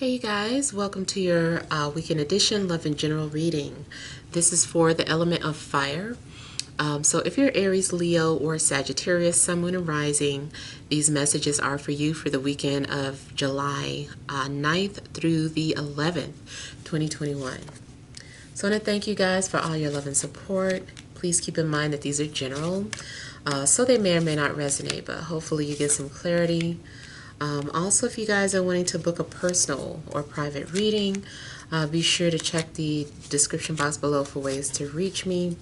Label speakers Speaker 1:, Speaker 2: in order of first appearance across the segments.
Speaker 1: Hey you guys, welcome to your weekend edition Love and General reading. This is for the element of fire. So if you're Aries, Leo, or Sagittarius, Sun, Moon, and Rising, these messages are for you for the weekend of July 9th through the 11th, 2021. So I want to thank you guys for all your love and support. Please keep in mind that these are general, so they may or may not resonate, but hopefully you get some clarity. Also, if you guys are wanting to book a personal or private reading, be sure to check the description box below for ways to reach me.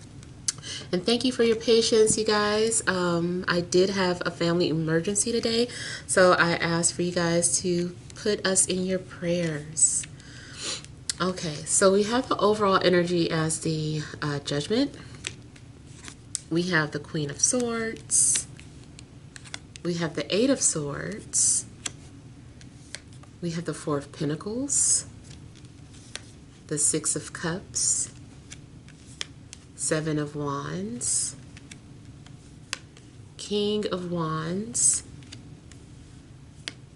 Speaker 1: And thank you for your patience, you guys. I did have a family emergency today, so I asked for you guys to put us in your prayers. Okay, so we have the overall energy as the Judgment. We have the Queen of Swords. We have the Eight of Swords. We have the Four of Pentacles, the Six of Cups, Seven of Wands, King of Wands,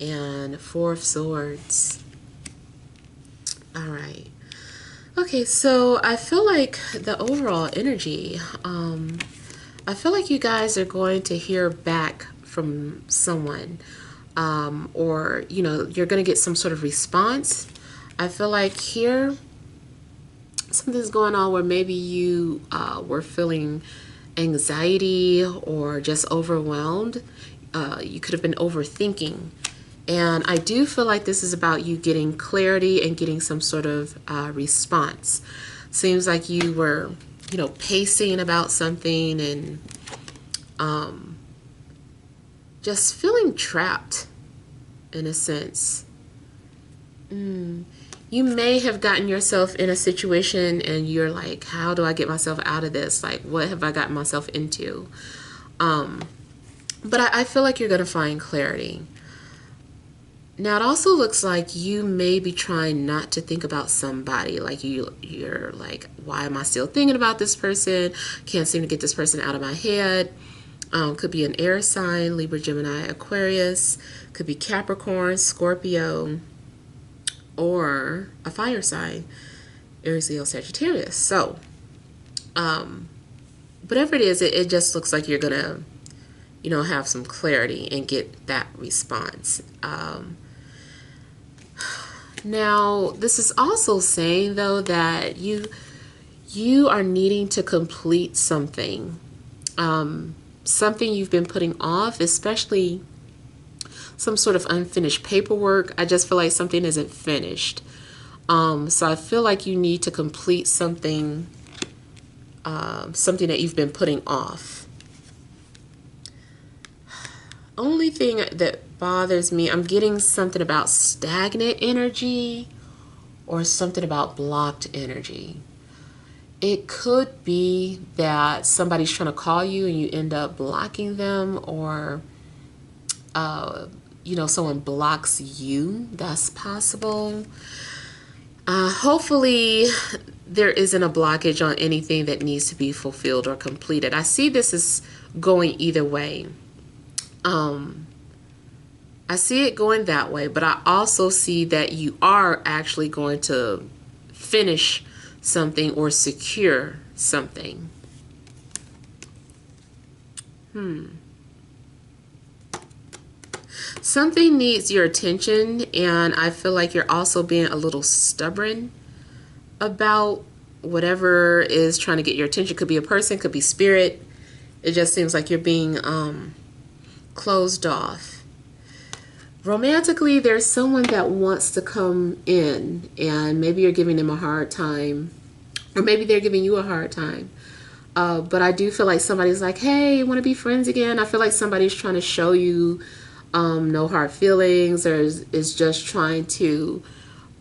Speaker 1: and Four of Swords. All right. Okay, so I feel like the overall energy, I feel like you guys are going to hear back from someone. Or, you know, you're going to get some sort of response. I feel like here something's going on where maybe you were feeling anxiety or just overwhelmed. You could have been overthinking. And I do feel like this is about you getting clarity and getting some sort of response. Seems like you were, you know, pacing about something and just feeling trapped in a sense. You may have gotten yourself in a situation and you're like, how do I get myself out of this? Like, what have I gotten myself into? But I feel like you're going to find clarity. Now, it also looks like you may be trying not to think about somebody. Like you're like, why am I still thinking about this person? Can't seem to get this person out of my head. Could be an air sign, Libra, Gemini, Aquarius. Could be Capricorn, Scorpio, or a fire sign, Aries, Leo, Sagittarius. So, whatever it is, it just looks like you're going to, you know, have some clarity and get that response. Now, this is also saying, though, that you are needing to complete something. Something you've been putting off, especially some sort of unfinished paperwork. I just feel like something isn't finished. So I feel like you need to complete something, something that you've been putting off. Only thing that bothers me, I'm getting something about stagnant energy or something about blocked energy. It could be that somebody's trying to call you and you end up blocking them, or, you know, someone blocks you. That's possible. Hopefully there isn't a blockage on anything that needs to be fulfilled or completed. I see this as going either way. I see it going that way, but I also see that you are actually going to finish something or secure something. Something needs your attention, and I feel like you're also being a little stubborn about whatever is trying to get your attention. Could be a person, could be spirit. It just seems like you're being closed off. Romantically, there's someone that wants to come in, and maybe you're giving them a hard time, or maybe they're giving you a hard time. But I do feel like somebody's like, hey, want to be friends again? I feel like somebody's trying to show you no hard feelings, or is just trying to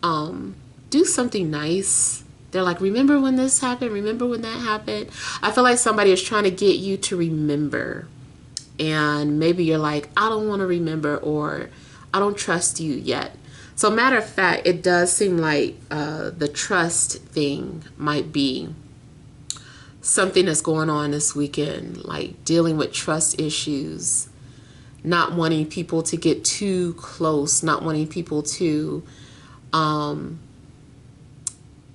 Speaker 1: do something nice. They're like, remember when this happened? Remember when that happened? I feel like somebody is trying to get you to remember. And maybe you're like, I don't want to remember, or I don't trust you yet. So matter of fact, it does seem like the trust thing might be something that's going on this weekend, like dealing with trust issues, not wanting people to get too close, not wanting people to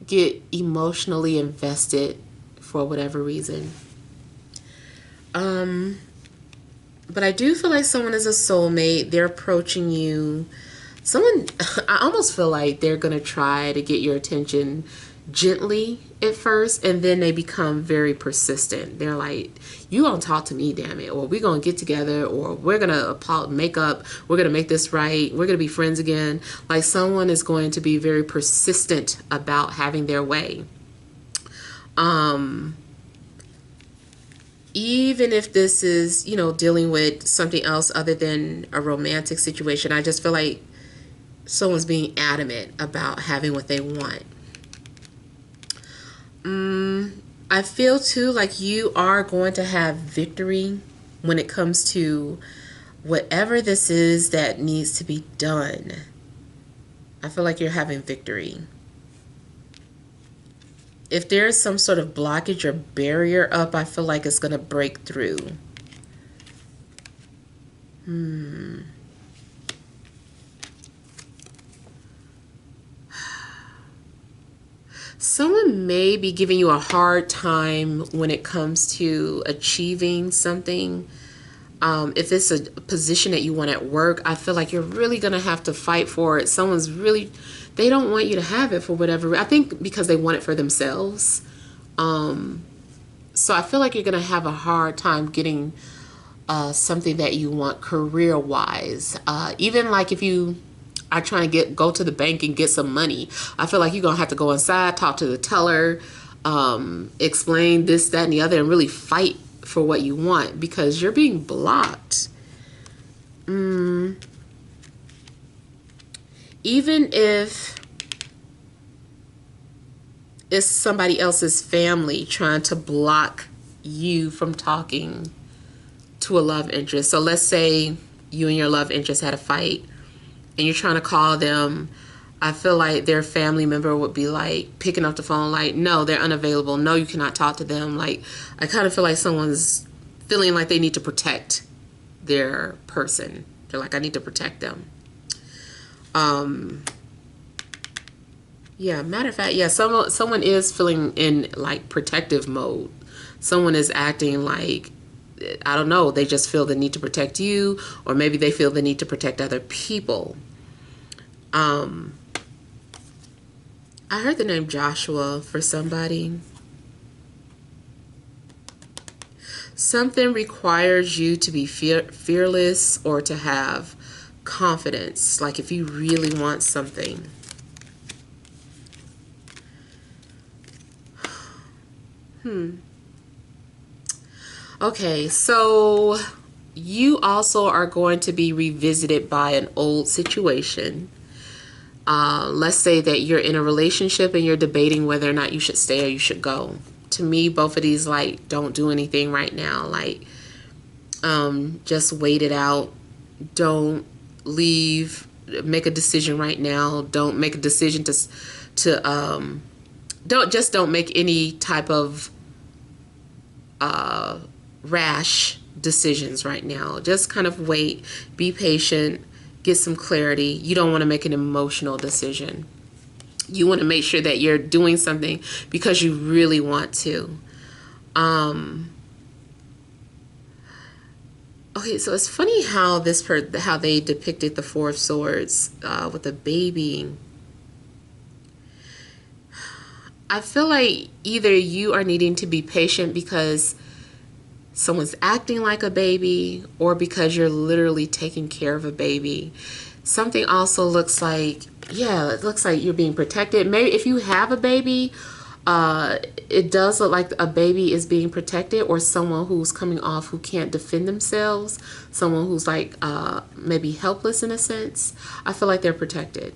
Speaker 1: get emotionally invested for whatever reason. But I do feel like someone is a soulmate. They're approaching you. Someone, I almost feel like they're going to try to get your attention gently at first, and then they become very persistent. They're like, you gonna talk to me, damn it, or we're gonna get together, or we're gonna make up, we're gonna make this right, we're gonna be friends again. Like, someone is going to be very persistent about having their way. Even if this is, dealing with something else other than a romantic situation, I just feel like someone's being adamant about having what they want. I feel too like you are going to have victory when it comes to whatever this is that needs to be done. I feel like you're having victory. If there's some sort of blockage or barrier up, I feel like it's going to break through. Someone may be giving you a hard time when it comes to achieving something. If it's a position that you want at work, I feel like you're really going to have to fight for it. They don't want you to have it for whatever. I think because they want it for themselves. So I feel like you're going to have a hard time getting something that you want career-wise. Even like if you are trying to go to the bank and get some money, I feel like you're going to have to go inside, talk to the teller, explain this, that, and the other, and really fight for what you want because you're being blocked. Even if it's somebody else's family trying to block you from talking to a love interest. So let's say you and your love interest had a fight and you're trying to call them. I feel like their family member would be like picking up the phone like, no, they're unavailable. No, you cannot talk to them. Like, I kind of feel like someone's feeling like they need to protect their person. They're like, I need to protect them. Yeah, matter of fact, yeah, someone is feeling in like protective mode. Someone is acting like, I don't know, they just feel the need to protect you, or maybe they feel the need to protect other people. I heard the name Joshua for somebody. Something requires you to be fearless or to have confidence, like if you really want something. Okay, so you also are going to be revisited by an old situation. Let's say that you're in a relationship and you're debating whether or not you should stay or you should go. To me, both of these, like, don't do anything right now. Like, just wait it out. Don't leave. Make a decision right now. Don't make a decision don't make any type of rash decisions right now. Just kind of wait, be patient, get some clarity. You don't want to make an emotional decision. You want to make sure that you're doing something because you really want to. Okay, so it's funny how how they depicted the Four of Swords with the baby. I feel like either you are needing to be patient because someone's acting like a baby, or because you're literally taking care of a baby. Something also looks like, yeah, it looks like you're being protected. Maybe if you have a baby, it does look like a baby is being protected, or someone who's coming off who can't defend themselves, someone who's like maybe helpless in a sense. I feel like they're protected.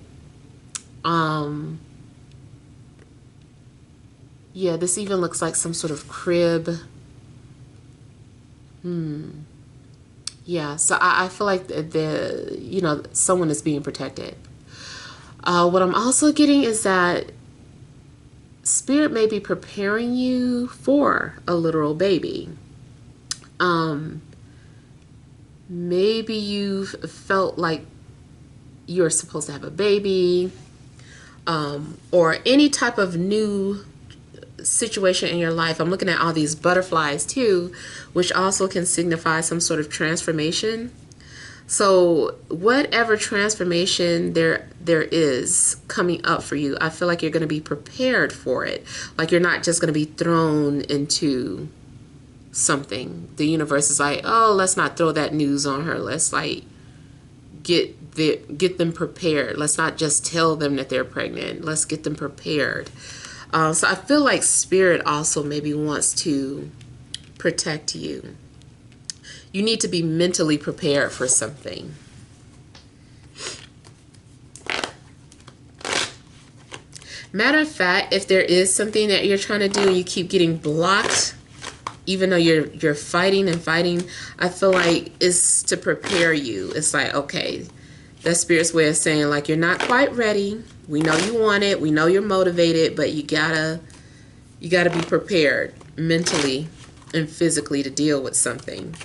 Speaker 1: Yeah, this even looks like some sort of crib. Yeah, so I feel like someone is being protected. What I'm also getting is that Spirit may be preparing you for a literal baby. Maybe you've felt like you're supposed to have a baby, or any type of new situation in your life. I'm looking at all these butterflies too, which also can signify some sort of transformation. So whatever transformation there is coming up for you, I feel like you're going to be prepared for it. Like you're not just going to be thrown into something. The universe is like, oh, let's not throw that news on her. Let's like get them prepared. Let's not just tell them that they're pregnant. Let's get them prepared. So I feel like Spirit also maybe wants to protect you. You need to be mentally prepared for something. Matter of fact, if there is something that you're trying to do and you keep getting blocked, even though you're fighting and fighting, I feel like it's to prepare you. It's like, okay, that's Spirit's way of saying like you're not quite ready. We know you want it. We know you're motivated, but you gotta be prepared mentally and physically to deal with something.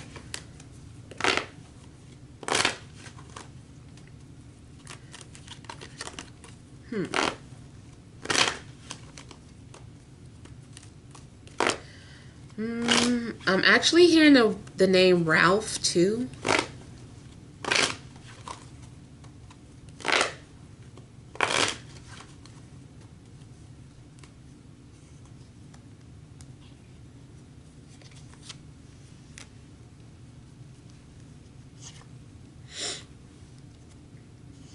Speaker 1: I'm actually hearing the name Ralph too.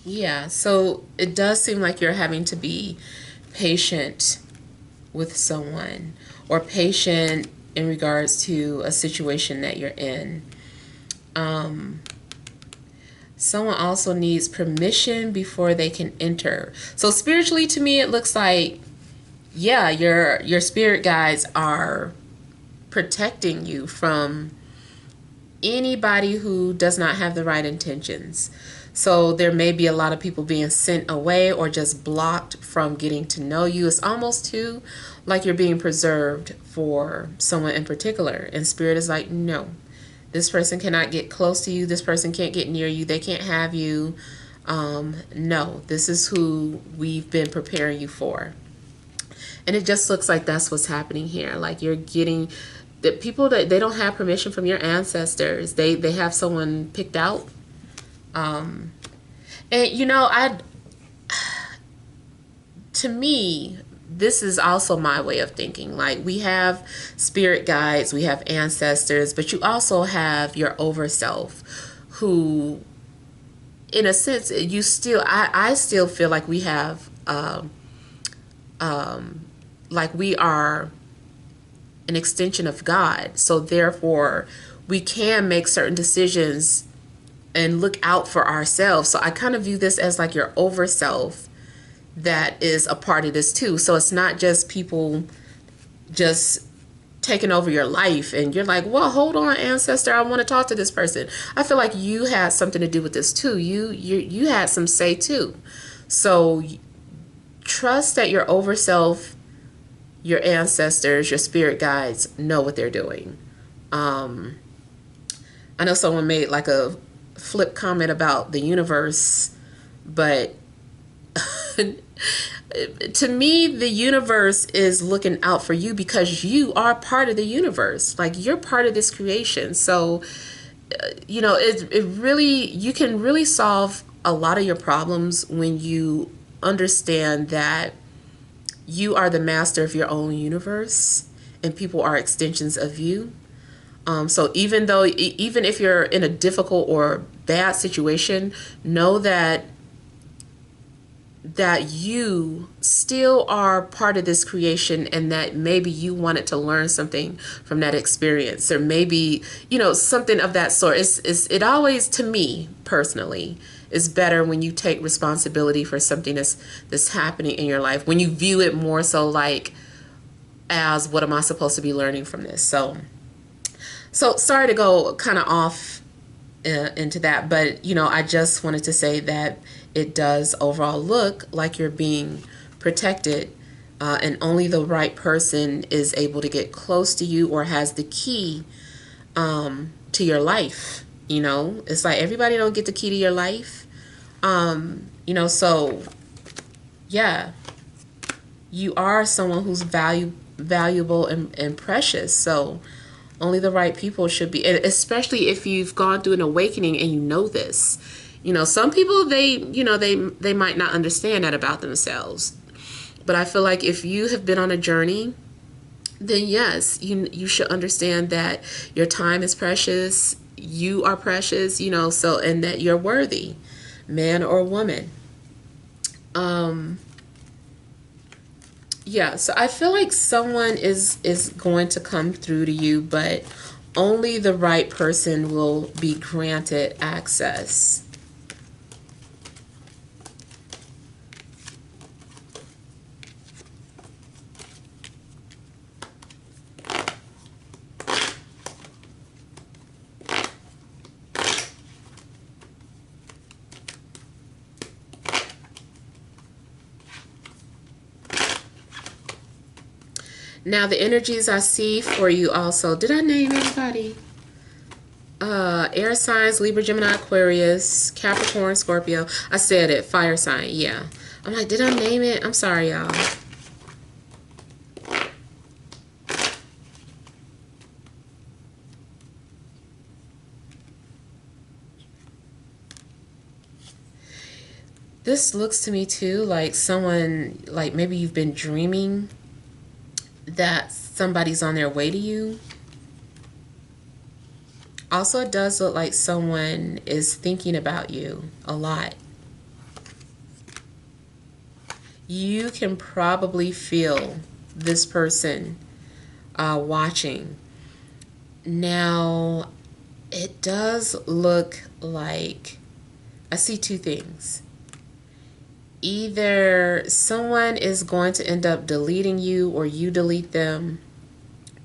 Speaker 1: Yeah, so it does seem like you're having to be patient with someone, or patient in regards to a situation that you're in. Someone also needs permission before they can enter. So spiritually, to me, it looks like, yeah, your spirit guides are protecting you from anybody who does not have the right intentions. So there may be a lot of people being sent away or just blocked from getting to know you. It's almost too like you're being preserved for someone in particular. And Spirit is like, no, this person cannot get close to you. This person can't get near you. They can't have you. No, this is who we've been preparing you for. And it just looks like that's what's happening here. Like you're getting the people that they don't have permission from your ancestors. They have someone picked out. And you know, to me, this is also my way of thinking. Like we have spirit guides, we have ancestors, but you also have your overself, who, in a sense, you still, I still feel like we have, like we are an extension of God. So therefore, we can make certain decisions and look out for ourselves. So I kind of view this as like your overself that is a part of this too. So it's not just people just taking over your life and you're like, well, hold on, ancestor, I want to talk to this person. I feel like you had something to do with this too. You had some say too. So trust that your overself, your ancestors, your spirit guides know what they're doing. I know someone made like a flip comment about the universe, but to me, the universe is looking out for you because you are part of the universe. Like you're part of this creation. So, you know, it really, you can really solve a lot of your problems when you understand that you are the master of your own universe and people are extensions of you. So even if you're in a difficult or bad situation, know that you still are part of this creation, and that maybe you wanted to learn something from that experience, or maybe, you know, something of that sort. It always, to me personally, is better when you take responsibility for something that's happening in your life, when you view it more so like as, what am I supposed to be learning from this? So sorry to go kind of off into that, but you know, I just wanted to say that it does overall look like you're being protected, and only the right person is able to get close to you or has the key to your life. You know, it's like everybody don't get the key to your life. You know, so yeah, you are someone who's valuable and precious. So only the right people should be, and especially if you've gone through an awakening and you know this. You know, some people, they might not understand that about themselves. But I feel like if you have been on a journey, then yes, you should understand that your time is precious, you are precious, so, and that you're worthy, man or woman. Yeah, so I feel like someone is going to come through to you, but only the right person will be granted access. Now, the energies I see for you also. Did I name anybody? Air signs, Libra, Gemini, Aquarius, Capricorn, Scorpio. I said it. Fire sign. Yeah. I'm like, did I name it? I'm sorry, y'all. This looks to me too like someone, like maybe you've been dreaming that somebody's on their way to you. Also, it does look like someone is thinking about you a lot. You can probably feel this person watching. Now, it does look like I see two things. Either someone is going to end up deleting you or you delete them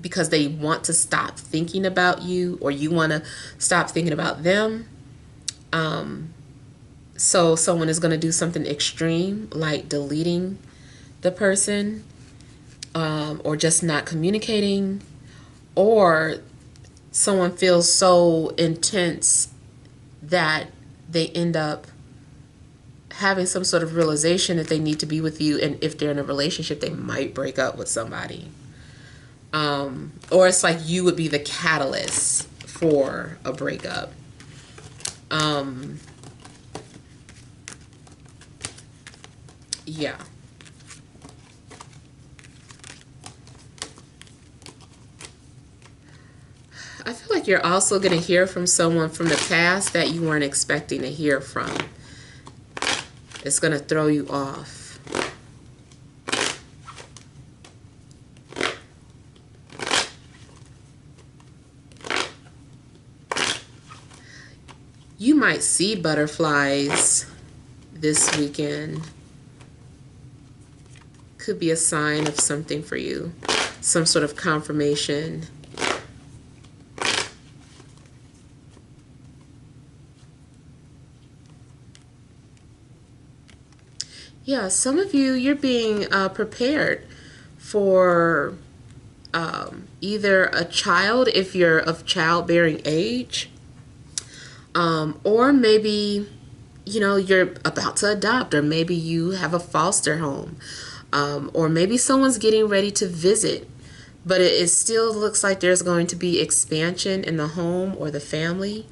Speaker 1: because they want to stop thinking about you or you want to stop thinking about them. So someone is going to do something extreme like deleting the person or just not communicating, or someone feels so intense that they end up having some sort of realization that they need to be with you, and if they're in a relationship they might break up with somebody, or it's like you would be the catalyst for a breakup. Yeah, I feel like you're also going to hear from someone from the past that you weren't expecting to hear from. It's going to throw you off. You might see butterflies this weekend. Could be a sign of something for you. Some sort of confirmation. Yeah, some of you, you're being prepared for either a child, if you're of childbearing age, or maybe, you're about to adopt, or maybe you have a foster home, or maybe someone's getting ready to visit, but it still looks like there's going to be expansion in the home or the family,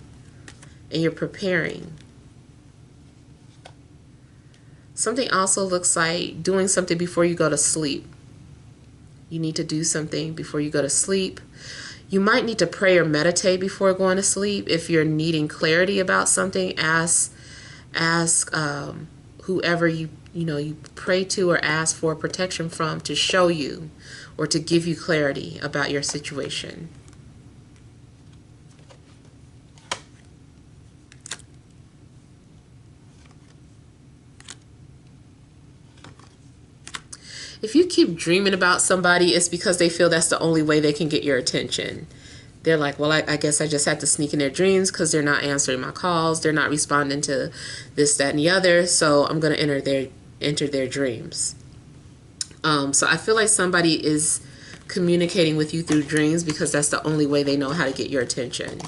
Speaker 1: and you're preparing. Something also looks like doing something before you go to sleep. You need to do something before you go to sleep. You might need to pray or meditate before going to sleep. If you're needing clarity about something, ask whoever you pray to or ask for protection from to show you or to give you clarity about your situation. If you keep dreaming about somebody, it's because they feel that's the only way they can get your attention. They're like, well, I guess I just have to sneak in their dreams because they're not answering my calls. They're not responding to this, that, and the other. So I'm going to enter their dreams. So I feel like somebody is communicating with you through dreams because that's the only way they know how to get your attention.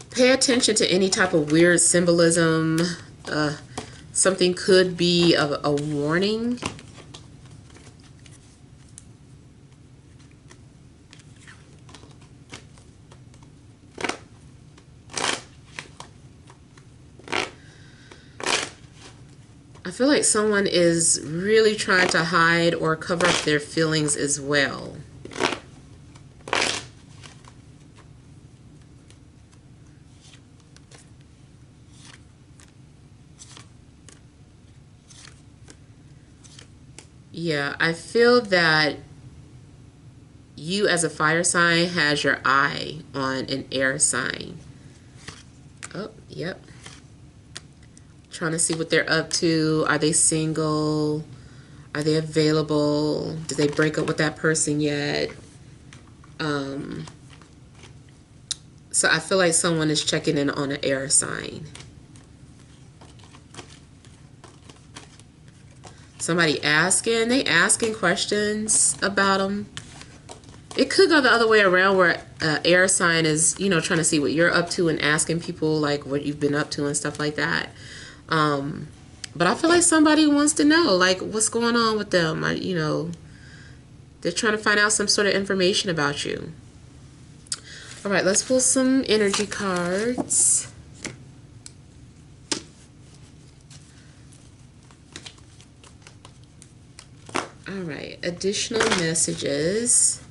Speaker 1: Pay attention to any type of weird symbolism, Something could be a warning. I feel like someone is really trying to hide or cover up their feelings as well. Yeah, I feel that you as a fire sign has your eye on an air sign. Oh, yep. Trying to see what they're up to. Are they single? Are they available? Did they break up with that person yet? So I feel like someone is checking in on an air sign. Somebody they asking questions about them. It could go the other way around where air sign is, you know, trying to see what you're up to and asking people like what you've been up to and stuff like that. But I feel like somebody wants to know like what's going on with them. You know, they're trying to find out some sort of information about you. All right, let's pull some energy cards. All right, additional messages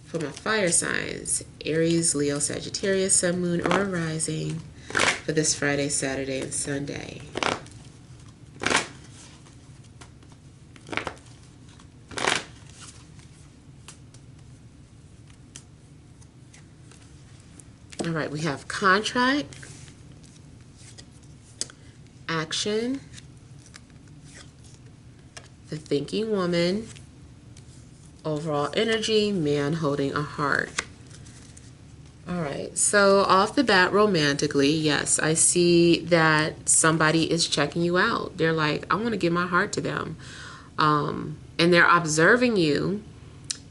Speaker 1: for my fire signs, Aries, Leo, Sagittarius, Sun, Moon, or Rising for this Friday, Saturday, and Sunday. All right, we have contract, action, the thinking woman, overall energy, man holding a heart. All right, so off the bat, romantically, yes, I see that somebody is checking you out. They're like, I want to give my heart to them. And they're observing you,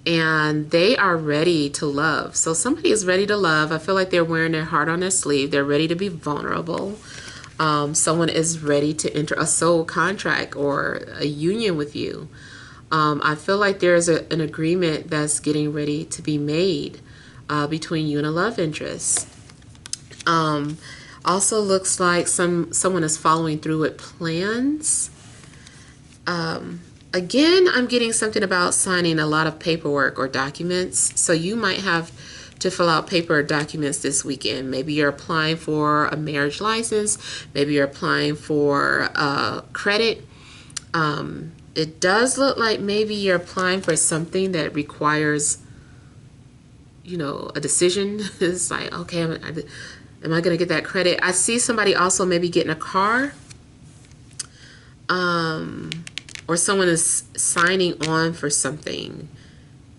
Speaker 1: and they are ready to love. So somebody is ready to love. I feel like they're wearing their heart on their sleeve. They're ready to be vulnerable. Someone is ready to enter a soul contract or a union with you. I feel like there's an agreement that's getting ready to be made between you and a love interest. Also looks like someone is following through with plans. Again, I'm getting something about signing a lot of paperwork or documents. So you might have to fill out paper or documents this weekend. Maybe you're applying for a marriage license. Maybe you're applying for credit. It does look like maybe you're applying for something that requires, you know, a decision. It's like, okay, am I going to get that credit? I see somebody also maybe getting a car. Or someone is signing on for something,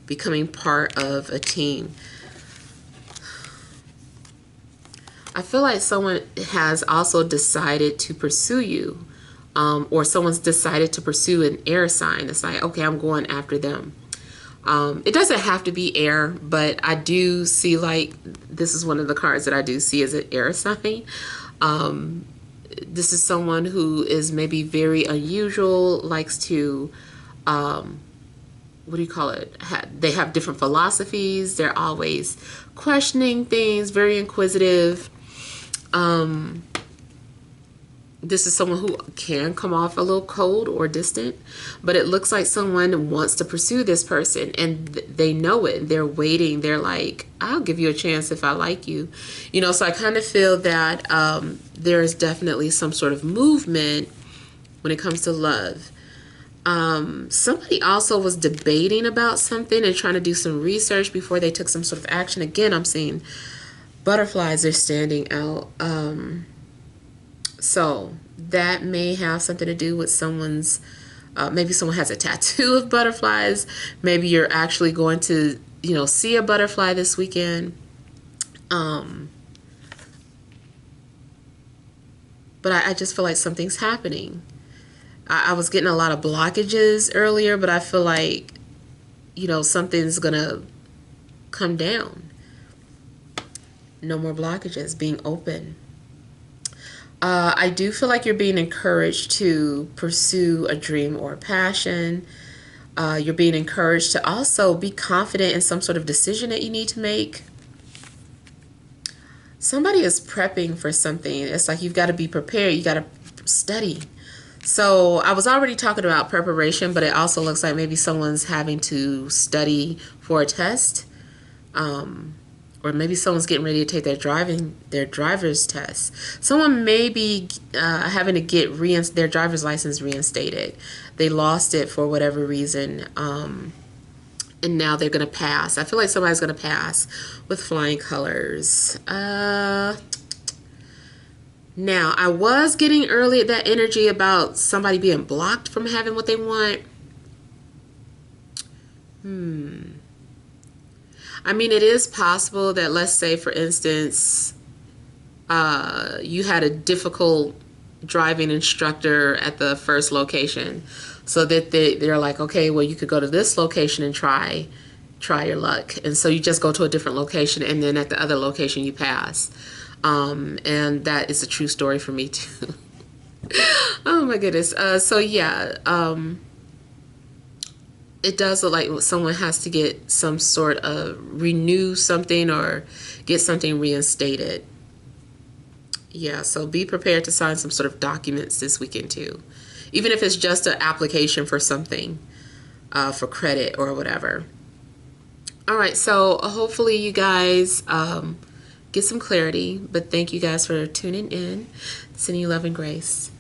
Speaker 1: becoming part of a team. I feel like someone has also decided to pursue you, or someone's decided to pursue an air sign. It's like, okay, I'm going after them. It doesn't have to be air, but I do see, like, this is one of the cards that I do see as an air sign. This is someone who is maybe very unusual, likes to, what do you call it? They have different philosophies. They're always questioning things, very inquisitive. This is someone who can come off a little cold or distant, but it looks like someone wants to pursue this person, and they know it. They're waiting. They're like, I'll give you a chance if I like you. You know, so I kind of feel that there is definitely some sort of movement when it comes to love. Somebody also was debating about something and trying to do some research before they took some sort of action. Again, I'm seeing butterflies are standing out. So that may have something to do with someone's, maybe someone has a tattoo of butterflies. Maybe you're actually going to, you know, see a butterfly this weekend. But I just feel like something's happening. I was getting a lot of blockages earlier, but I feel like, you know, something's going to come down. No more blockages, being open. I do feel like you're being encouraged to pursue a dream or a passion. You're being encouraged to also be confident in some sort of decision that you need to make. Somebody is prepping for something. It's like you've got to be prepared. You got to study. So I was already talking about preparation, but it also looks like maybe someone's having to study for a test. Or maybe someone's getting ready to take their driver's test. Someone may be having to get their driver's license reinstated. They lost it for whatever reason, and now they're gonna pass. I feel like somebody's gonna pass with flying colors. Now, I was getting early at that energy about somebody being blocked from having what they want. I mean, it is possible that, let's say, for instance, you had a difficult driving instructor at the first location, so that they're like, okay, well, you could go to this location and try your luck. And so you just go to a different location, and then at the other location you pass. And that is a true story for me too. Oh my goodness. So yeah, it does look like someone has to get some sort of renew something or get something reinstated. Yeah, so be prepared to sign some sort of documents this weekend too. Even if it's just an application for something, for credit or whatever. All right, so hopefully you guys get some clarity, but thank you guys for tuning in. Sending you love and grace.